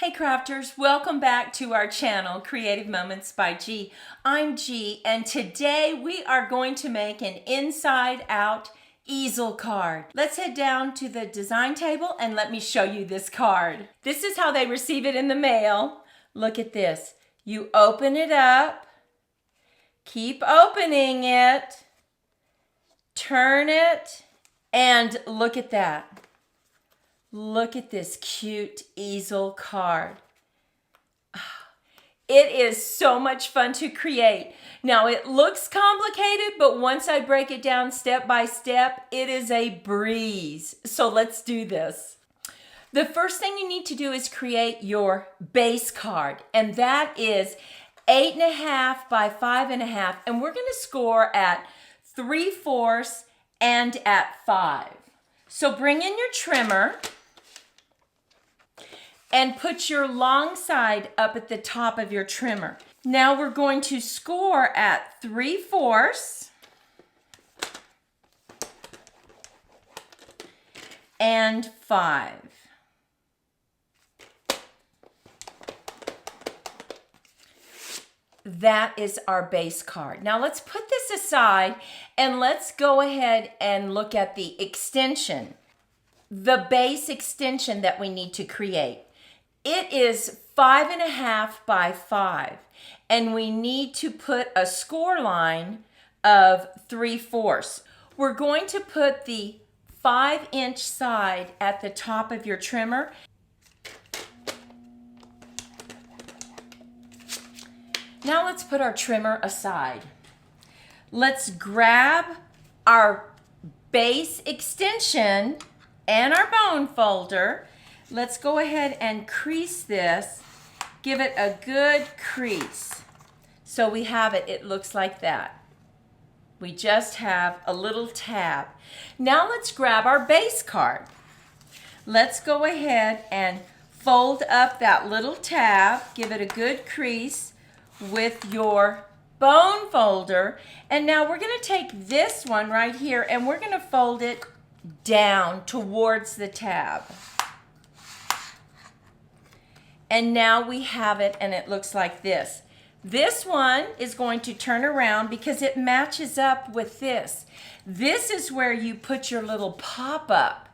Hey crafters, welcome back to our channel, Creative Moments by G. I'm G, and today we are going to make an inside out easel card. Let's head down to the design table and let me show you this card. This is how they receive it in the mail. Look at this. You open it up, keep opening it, turn it, and look at that. Look at this cute easel card. It is so much fun to create. Now it looks complicated, but once I break it down step by step, it is a breeze. So let's do this. The first thing you need to do is create your base card, and that is 8.5 by 5.5, and we're going to score at 3/4 and at 5. So bring in your trimmer and put your long side up at the top of your trimmer. Now we're going to score at 3/4 and 5. That is our base card. Now let's put this aside and let's go ahead and look at the extension, the base extension that we need to create. It is 5.5 by 5, and we need to put a score line of 3/4. We're going to put the 5-inch side at the top of your trimmer. Now let's put our trimmer aside. Let's grab our base extension and our bone folder. Let's go ahead and crease this. Give it a good crease. So we have it, it looks like that. We just have a little tab. Now let's grab our base card. Let's go ahead and fold up that little tab. Give it a good crease with your bone folder. And now we're going to take this one right here and we're going to fold it down towards the tab. And now we have it, and it looks like this. This one is going to turn around because it matches up with this. This is where you put your little pop-up.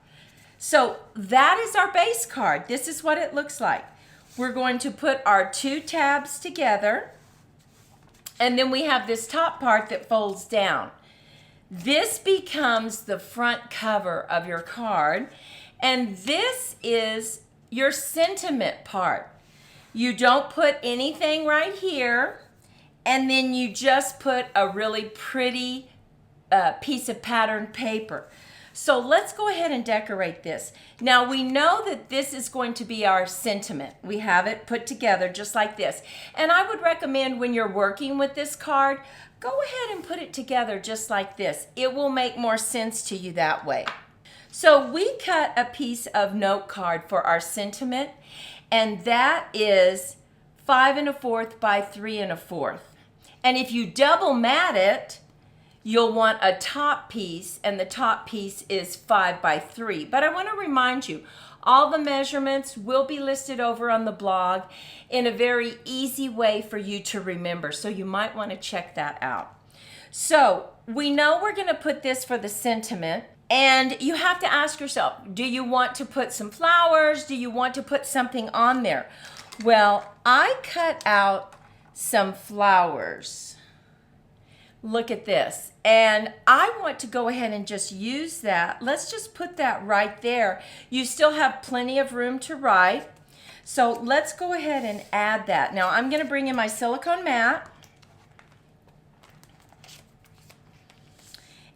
So that is our base card. This is what it looks like. We're going to put our two tabs together, and then we have this top part that folds down. This becomes the front cover of your card, and this is your sentiment part. You don't put anything right here, and then you just put a really pretty piece of patterned paper. So let's go ahead and decorate this. Now we know that this is going to be our sentiment. We have it put together just like this. And I would recommend when you're working with this card, go ahead and put it together just like this. It will make more sense to you that way. So we cut a piece of note card for our sentiment, and that is 5.25 by 3.25. And if you double mat it, you'll want a top piece, and the top piece is 5 by 3. But I want to remind you, all the measurements will be listed over on the blog in a very easy way for you to remember, so you might want to check that out. So we know we're going to put this for the sentiment. And you have to ask yourself, do you want to put some flowers? Do you want to put something on there? Well, I cut out some flowers. Look at this. And I want to go ahead and just use that. Let's just put that right there. You still have plenty of room to write. So let's go ahead and add that. Now I'm going to bring in my silicone mat.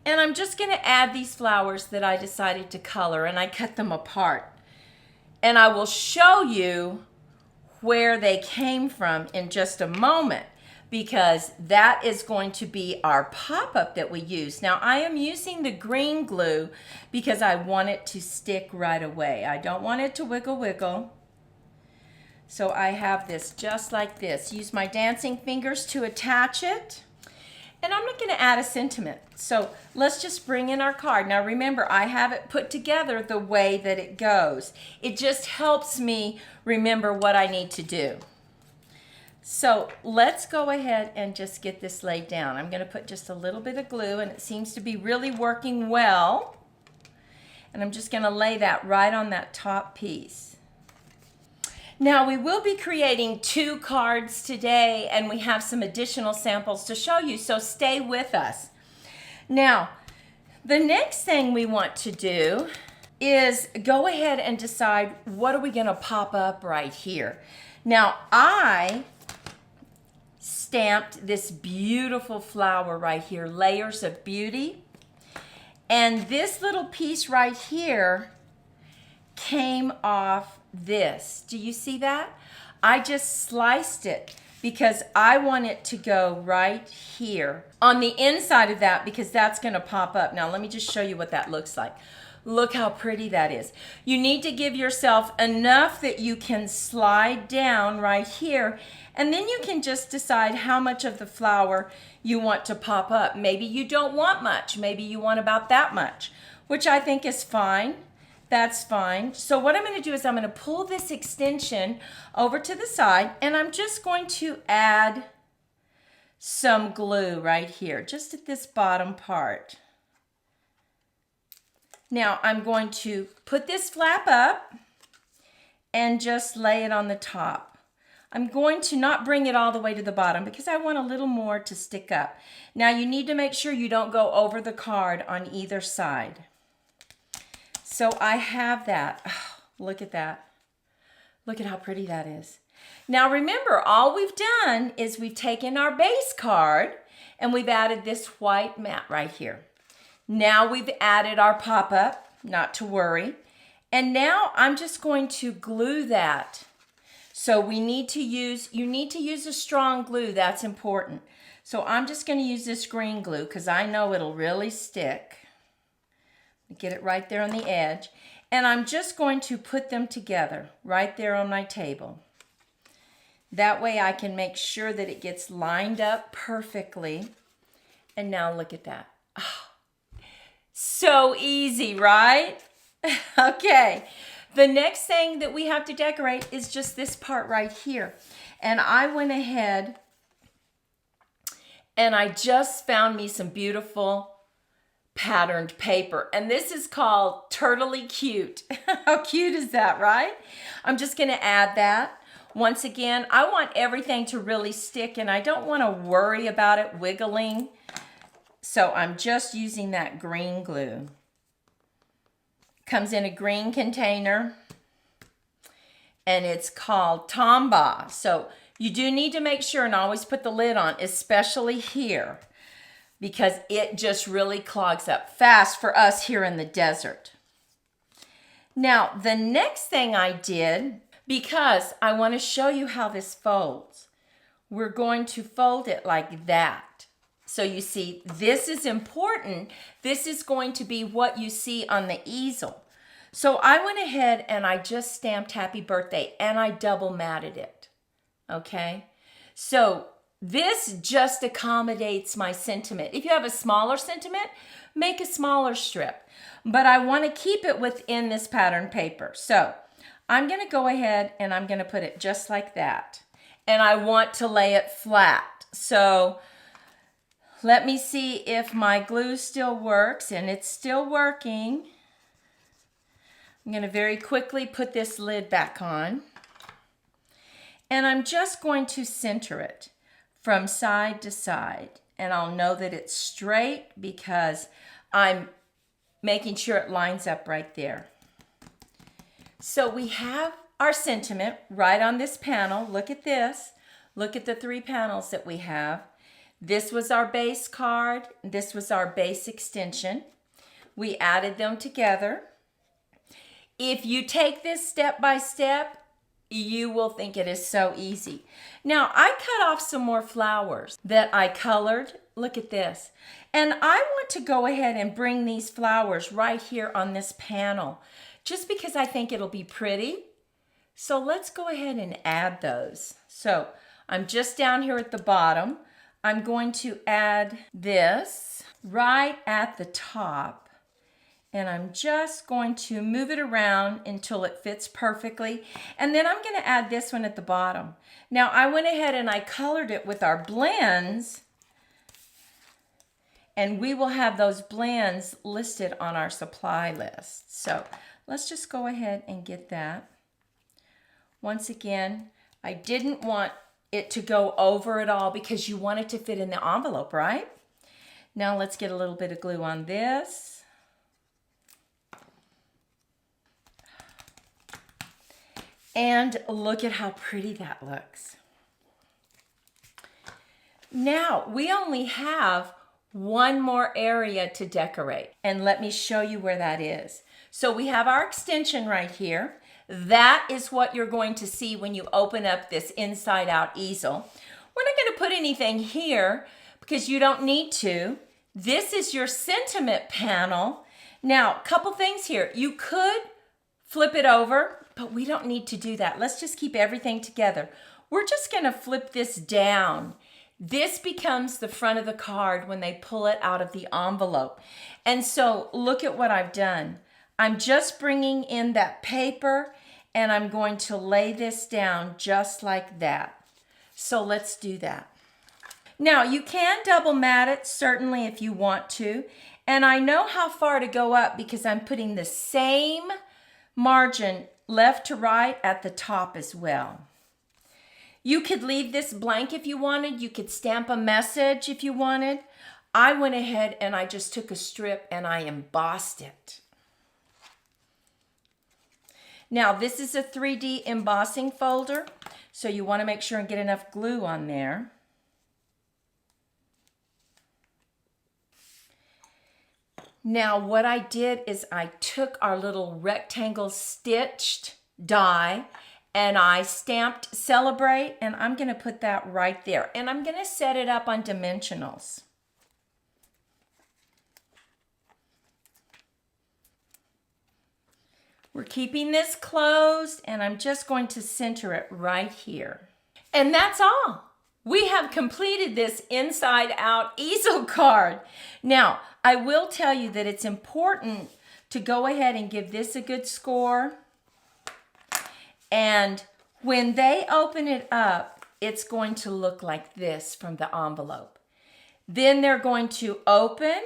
And I'm just going to add these flowers that I decided to color, and I cut them apart. And I will show you where they came from in just a moment, because that is going to be our pop-up that we use. Now I am using the green glue because I want it to stick right away. I don't want it to wiggle. So I have this just like this. Use my dancing fingers to attach it. And I'm not going to add a sentiment. So let's just bring in our card. Now remember, I have it put together the way that it goes. It just helps me remember what I need to do. So let's go ahead and just get this laid down. I'm going to put just a little bit of glue, and it seems to be really working well. And I'm just going to lay that right on that top piece. Now we will be creating 2 cards today, and we have some additional samples to show you, so stay with us. Now, the next thing we want to do is go ahead and decide what are we going to pop up right here. Now, I stamped this beautiful flower right here, Layers of Beauty. And this little piece right here came off this. Do you see that? I just sliced it because I want it to go right here on the inside of that, because that's going to pop up. Now let me just show you what that looks like. Look how pretty that is. You need to give yourself enough that you can slide down right here, and then you can just decide how much of the flower you want to pop up. Maybe you don't want much. Maybe you want about that much, which I think is fine. That's fine. So what I'm going to do is I'm going to pull this extension over to the side, and I'm just going to add some glue right here, just at this bottom part. Now I'm going to put this flap up and just lay it on the top. I'm going to not bring it all the way to the bottom because I want a little more to stick up. Now you need to make sure you don't go over the card on either side. So I have that. Oh, look at that. Look at how pretty that is. Now remember, all we've done is we've taken our base card and we've added this white mat right here. Now we've added our pop-up, not to worry. And now I'm just going to glue that. So you need to use a strong glue, that's important. So I'm just going to use this green glue because I know it'll really stick. Get it right there on the edge. And I'm just going to put them together right there on my table. That way I can make sure that it gets lined up perfectly. And now look at that. Oh, so easy, right? Okay. The next thing that we have to decorate is just this part right here. And I went ahead and I just found me some beautiful patterned paper, and this is called Turtley Cute. How cute is that, right? I'm just going to add that. Once again, I want everything to really stick, and I don't want to worry about it wiggling. So I'm just using that green glue. Comes in a green container, and it's called Tombow. So you do need to make sure and always put the lid on, especially here, because it just really clogs up fast for us here in the desert. Now, the next thing I did, because I want to show you how this folds, we're going to fold it like that. So you see, this is important. This is going to be what you see on the easel. So I went ahead and I just stamped Happy Birthday, and I double matted it, okay? So this just accommodates my sentiment. If you have a smaller sentiment, make a smaller strip. But I want to keep it within this pattern paper. So I'm going to go ahead and I'm going to put it just like that. And I want to lay it flat. So let me see if my glue still works, and it's still working. I'm going to very quickly put this lid back on. And I'm just going to center it from side to side, and I'll know that it's straight because I'm making sure it lines up right there. So we have our sentiment right on this panel. Look at this. Look at the 3 panels that we have. This was our base card. This was our base extension. We added them together. If you take this step by step, you will think it is so easy. Now, I cut off some more flowers that I colored. Look at this. And I want to go ahead and bring these flowers right here on this panel, just because I think it'll be pretty. So let's go ahead and add those. So I'm just down here at the bottom. I'm going to add this right at the top. And I'm just going to move it around until it fits perfectly. And then I'm going to add this one at the bottom. Now I went ahead and I colored it with our blends. And we will have those blends listed on our supply list. So let's just go ahead and get that. Once again, I didn't want it to go over it all because you want it to fit in the envelope, right? Now let's get a little bit of glue on this. And look at how pretty that looks. Now we only have one more area to decorate, and let me show you where that is. So we have our extension right here. That is what you're going to see when you open up this inside out easel. We're not going to put anything here because you don't need to. This is your sentiment panel. Now, a couple things here. You could flip it over, but we don't need to do that. Let's just keep everything together. We're just going to flip this down. This becomes the front of the card when they pull it out of the envelope. And so look at what I've done. I'm just bringing in that paper and I'm going to lay this down just like that. So let's do that. Now you can double mat it certainly if you want to. And I know how far to go up because I'm putting the same margin left to right at the top as well. You could leave this blank if you wanted. You could stamp a message if you wanted. I went ahead and I just took a strip and I embossed it. Now this is a 3D embossing folder, so you want to make sure and get enough glue on there. Now what I did is I took our little rectangle stitched die and I stamped Celebrate, and I'm going to put that right there. And I'm going to set it up on dimensionals. We're keeping this closed, and I'm just going to center it right here. And that's all. We have completed this inside out easel card. Now, I will tell you that it's important to go ahead and give this a good score. And when they open it up, it's going to look like this from the envelope. Then they're going to open,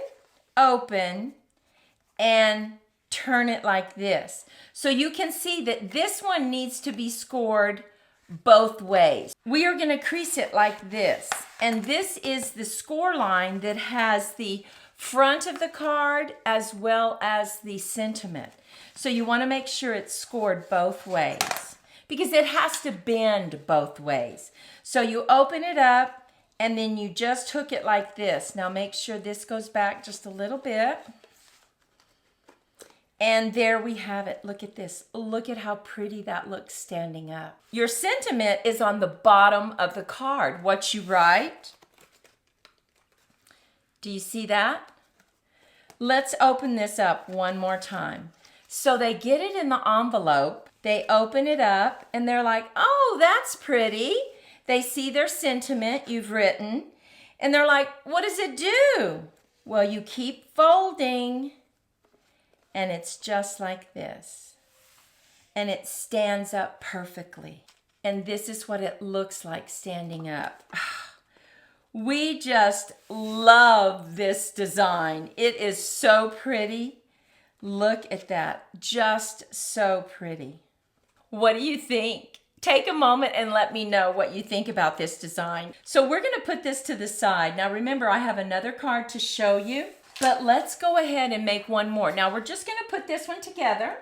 and turn it like this. So you can see that this one needs to be scored both ways. We are going to crease it like this. And this is the score line that has the front of the card as well as the sentiment. So you want to make sure it's scored both ways, because it has to bend both ways. So you open it up and then you just hook it like this. Now make sure this goes back just a little bit. And there we have it. Look at this. Look at how pretty that looks standing up. Your sentiment is on the bottom of the card, what you write. Do you see that? Let's open this up one more time. So they get it in the envelope. They open it up and they're like, oh, that's pretty. They see their sentiment you've written and they're like, what does it do? Well, you keep folding and it's just like this. And it stands up perfectly. And this is what it looks like standing up. We just love this design. It is so pretty. Look at that, just so pretty. What do you think? Take a moment and let me know what you think about this design. So we're going to put this to the side. Now remember, I have another card to show you, but let's go ahead and make one more. Now we're just going to put this one together.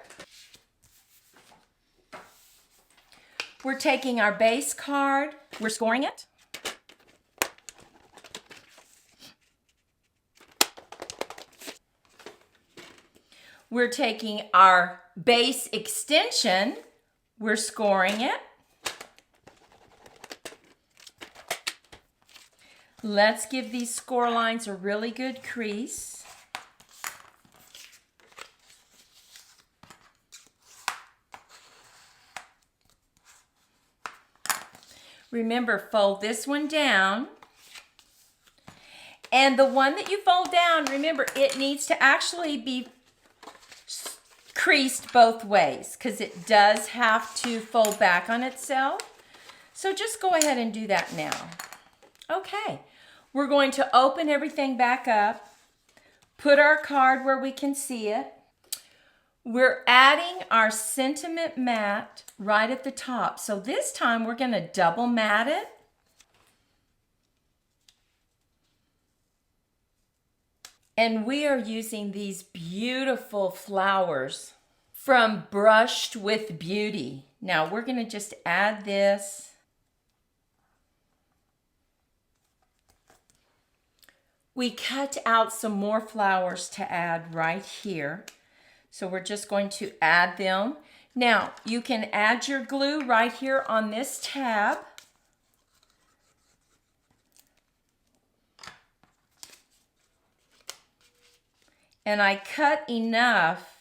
We're taking our base card, we're scoring it. We're taking our base extension, we're scoring it. Let's give these score lines a really good crease. Remember, fold this one down And the one that you fold down, remember, it needs to actually be creased both ways because it does have to fold back on itself. So just go ahead and do that now. Okay, we're going to open everything back up, put our card where we can see it. We're adding our sentiment mat right at the top. So this time we're going to double mat it. And we are using these beautiful flowers from Brushed with Beauty. Now we're going to just add this. We cut out some more flowers to add right here. So we're just going to add them. Now you can add your glue right here on this tab. And I cut enough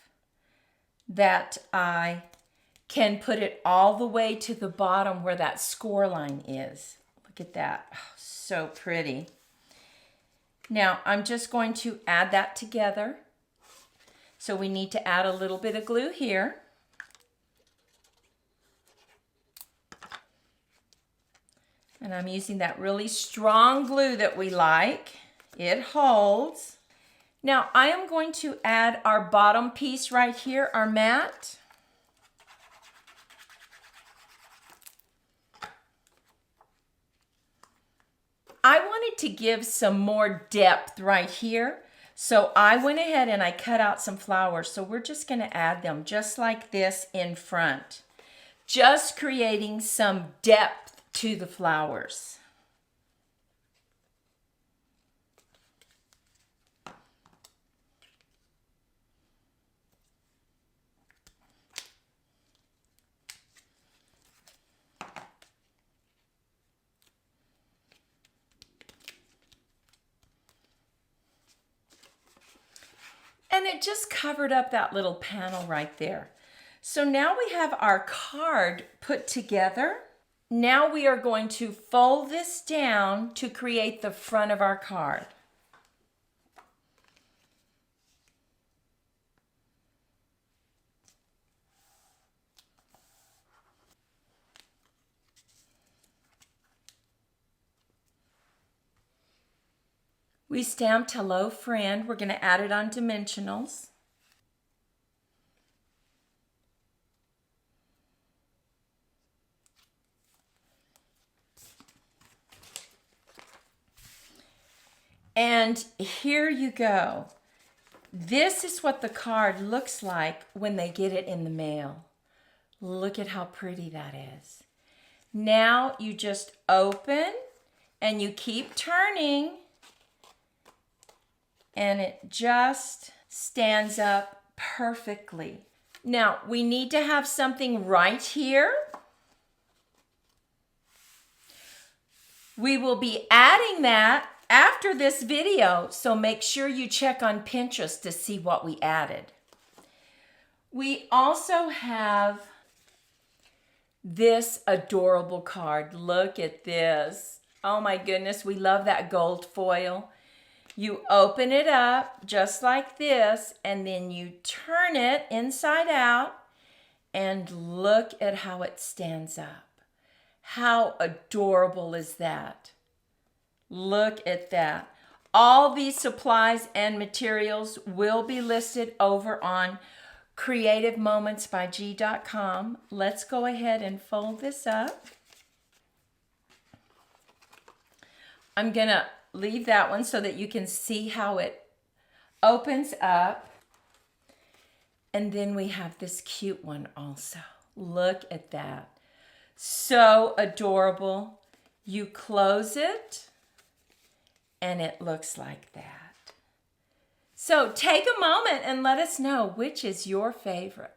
that I can put it all the way to the bottom where that score line is. Look at that. Oh, so pretty. Now I'm just going to add that together. So we need to add a little bit of glue here. And I'm using that really strong glue that we like. It holds. Now I am going to add our bottom piece right here, our mat. I wanted to give some more depth right here. So I went ahead and I cut out some flowers. So we're just going to add them just like this in front. Just creating some depth to the flowers. And it just covered up that little panel right there. So now we have our card put together. Now we are going to fold this down to create the front of our card. We stamped Hello Friend. We're going to add it on dimensionals. And here you go. This is what the card looks like when they get it in the mail. Look at how pretty that is. Now you just open and you keep turning. And it just stands up perfectly. Now, we need to have something right here. We will be adding that after this video, so make sure you check on Pinterest to see what we added. We also have this adorable card. Look at this. Oh my goodness, we love that gold foil. You open it up just like this, and then you turn it inside out, and look at how it stands up. How adorable is that? Look at that. All these supplies and materials will be listed over on creativemomentsbyg.com. Let's go ahead and fold this up. I'm going to leave that one so that you can see how it opens up. And then we have this cute one also. Look at that. So adorable. You close it and it looks like that. So take a moment and let us know which is your favorite.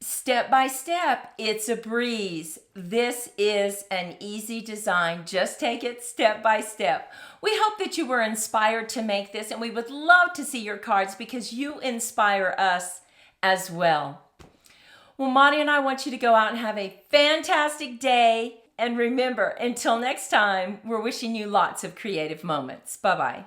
Step by step, it's a breeze. This is an easy design. Just take it step by step. We hope that you were inspired to make this, and we would love to see your cards because you inspire us as well. Well, Maudie and I want you to go out and have a fantastic day. And remember, until next time, we're wishing you lots of creative moments. Bye-bye.